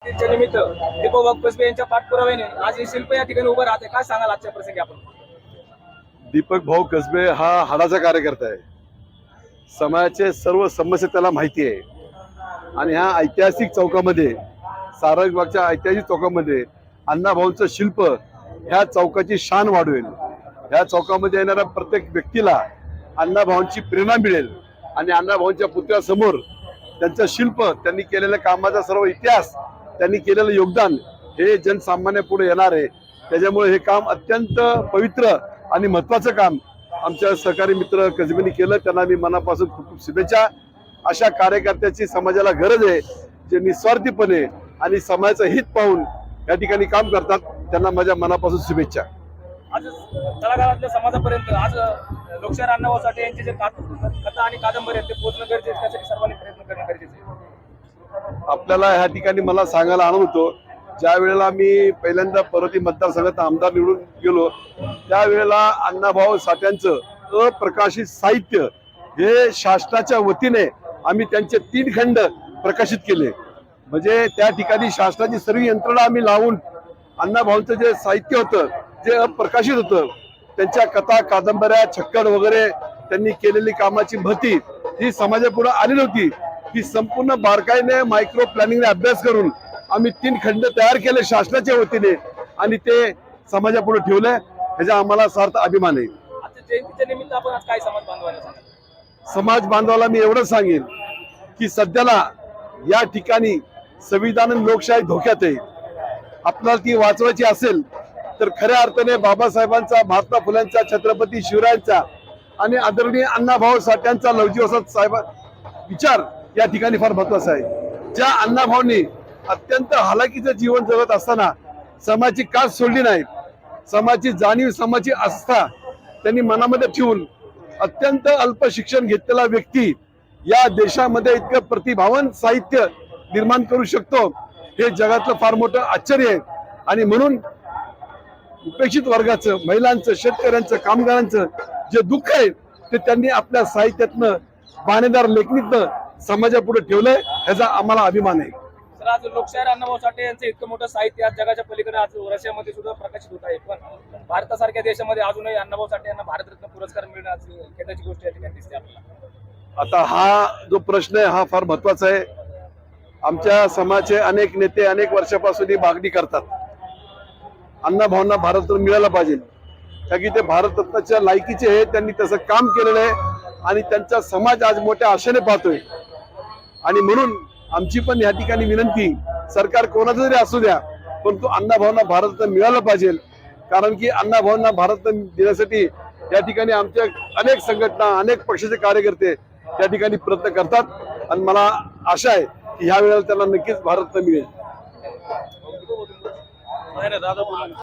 त्याच्या निमित्त दीपक कसबे यांच्या पाठपुराव्याने आज हे शिल्प या ठिकाणी उभं राहते. काय सांगाल आजच्या प्रसंगी आपण? दीपक भाऊ कसबे हा हाडाचा कार्यकर्ता आहे. समाजाचे सर्व समस्या त्याला माहिती आहे आणि ह्या ऐतिहासिक चौकामध्ये, सारंगबागच्या ऐतिहासिक चौकामध्ये अण्णाभाऊंचं शिल्प ह्या चौकाची शान वाढवेल. ह्या चौकामध्ये येणाऱ्या प्रत्येक व्यक्तीला अण्णाभाऊंची प्रेरणा मिळेल आणि अण्णाभाऊंच्या पुतळ्यासमोर त्यांचं शिल्प, त्यांनी केलेल्या कामाचा सर्व इतिहास, त्यांनी केलेलं योगदान हे जनसामान्य पुढे येणार आहे. त्याच्यामुळे हे काम अत्यंत पवित्र आणि महत्वाचं काम आमच्या सहकारी मित्र कसबेंनी केलं. त्यांना मी मनापासून खूप खूप शुभेच्छा. अशा कार्यकर्त्याची समाजाला गरज आहे, जे निस्वार्थीपणे आणि समाजाचं हित पाहून या ठिकाणी काम करतात. त्यांना माझ्या मनापासून शुभेच्छा. आज तळागाळातल्या समाजापर्यंत आज लोकशाहीर अण्णाभाऊ साठे यांचे जे कथा आणि कादंबरी आहेत ते पोहोचणं गरजेचं आहे. त्यासाठी सर्वांनी प्रयत्न करणं गरजेचं आहे. आपल्याला ह्या ठिकाणी मला सांगायला आनंद होतो, ज्या वेळेला मी पहिल्यांदा पर्वती मतदारसंघात आमदार निवडून गेलो त्यावेळेला अण्णाभाऊ साठ्यांचं अप्रकाशित साहित्य हे शासनाच्या वतीने आम्ही त्यांचे 3 खंड प्रकाशित केले. म्हणजे त्या ठिकाणी शासनाची सर्व यंत्रणा आम्ही लावून अण्णाभाऊंचं जे साहित्य होतं, जे अप्रकाशित होतं, त्यांच्या कथा कादंबऱ्या छक्कड वगैरे त्यांनी केलेली कामाची महती ही समाजापुढे आलेली होती. ही संपूर्ण बारकाईने मायक्रो प्लॅनिंगने अभ्यास करून आम्ही 3 खंड तयार केले शासनाच्या वतीने आणि ते समाजापुढे ठेवले. ह्याचा आम्हाला सार्थ अभिमान आहे. आजच्या जयंतीच्या निमित्त आपण आज काय समाज बांधवांना सांगाल? समाज बांधवाला मी एवढंच सांगेन की सध्याला या ठिकाणी संविधान आणि लोकशाही धोक्यात आहे. आपल्याला ती वाचवायची असेल तर खऱ्या अर्थाने बाबासाहेबांचा, महात्मा फुल्यांचा, छत्रपती शिवरायांचा आणि आदरणीय अण्णाभाऊ साठ्यांचा, लवजी वसंत साहेब विचार या ठिकाणी फार महत्वाचा आहे. ज्या अण्णाभाऊंनी अत्यंत हालाकीचं जीवन जगत असताना समाजाची कास सोडली नाही, समाजाची जाणीव, समाजाची आस्था त्यांनी मनामध्ये ठेवून अत्यंत अल्प शिक्षण घेतलेला व्यक्ती या देशामध्ये इतकं प्रतिभावान साहित्य निर्माण करू शकतो हे जगातलं फार मोठं आश्चर्य आहे. आणि म्हणून उपेक्षित वर्गाचं, महिलांचं, शेतकऱ्यांचं, कामगारांचं जे दुःख आहे ते त्यांनी आपल्या साहित्यातनं, बाणेदार लेखणीतनं समाजापुढे ठेवलंय. ह्याचा आम्हाला अभिमान आहे. तर आज लोकशाहीर अण्णाभाऊ साठे यांचं इतकं मोठं साहित्य आज जगाच्या पलीकडे आज रशियामध्ये सुद्धा प्रकाशित होत आहे. पण भारतासारख्या देशामध्ये अजूनही अण्णाभाऊ साठे यांना भारतरत्न पुरस्कार मिळणं आज खेदाची गोष्ट या ठिकाणी दिसते आपल्याला. आता हा जो प्रश्न आहे हा फार महत्वाचा आहे. आमच्या समाजाचे अनेक नेते अनेक वर्षापासून ही मागणी करतात, अण्णाभाऊंना भारतरत्न मिळायला पाहिजे, कारण की ते भारतरत्नाच्या लायकीचे आहे. त्यांनी तसं काम केलेलं आहे आणि त्यांचा समाज आज मोठ्या आशेने पाहतोय. आणि म्हणून आमची पण या ठिकाणी विनंती, सरकार कोणाचं जरी असू द्या, परंतु अण्णाभाऊंना भारतरत्न मिळालं पाहिजे. कारण की अण्णाभाऊंना भारतरत्न देण्यासाठी या ठिकाणी आमच्या अनेक संघटना, अनेक पक्षाचे कार्यकर्ते या ठिकाणी प्रयत्न करतात आणि मला आशा आहे की ह्या वेळेला त्यांना नक्कीच भारतरत्न मिळेल.